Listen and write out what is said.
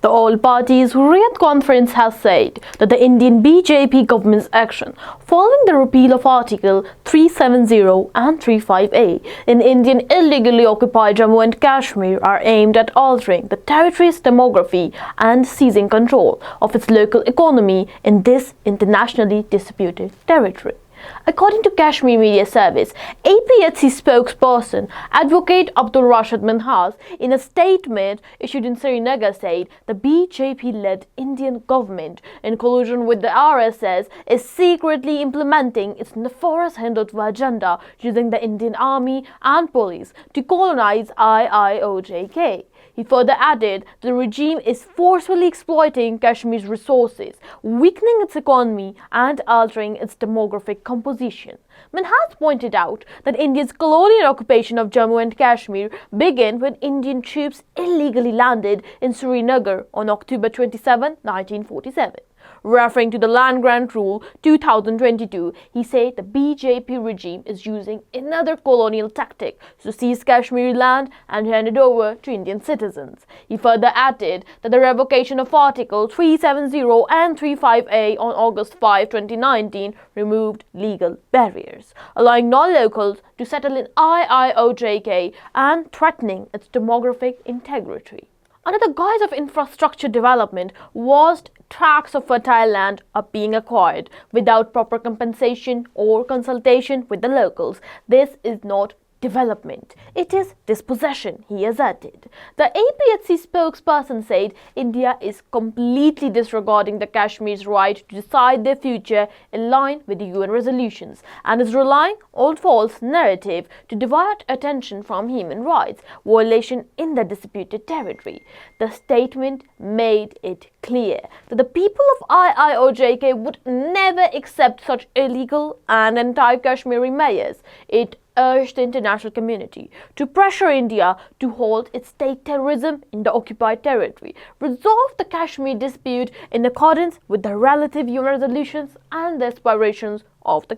The All Parties Hurriyat Conference has said that the Indian BJP government's action following the repeal of Article 370 and 35A in Indian illegally occupied Jammu and Kashmir are aimed at altering the territory's demography and seizing control of its local economy in this internationally disputed territory. According to Kashmir Media Service, APHC spokesperson Advocate Abdul Rashid Minhas, in a statement issued in Srinagar, said the BJP-led Indian government, in collusion with the RSS, is secretly implementing its nefarious Hindutva agenda using the Indian army and police to colonize IIOJK. He further added the regime is forcefully exploiting Kashmir's resources, weakening its economy and altering its demographic composition. Minhas pointed out that India's colonial occupation of Jammu and Kashmir began when Indian troops illegally landed in Srinagar on October 27, 1947. Referring to the Land Grant Rule 2022, he said the BJP regime is using another colonial tactic to seize Kashmiri land and hand it over to Indian citizens. He further added that the revocation of Article 370 and 35A on August 5, 2019 removed legal barriers, allowing non-locals to settle in IIOJK and threatening its demographic integrity. Under the guise of infrastructure development, vast tracts of fertile land are being acquired without proper compensation or consultation with the locals. This is not development, it is dispossession, he asserted. The APHC spokesperson said India is completely disregarding the Kashmir's right to decide their future in line with the UN resolutions and is relying on false narrative to divert attention from human rights violation in the disputed territory. The statement made it clear that the people of IIOJK would never accept such illegal and anti-Kashmiri measures. It urged the international community to pressure India to halt its state terrorism in the occupied territory, resolve the Kashmir dispute in accordance with the relative UN resolutions and the aspirations of the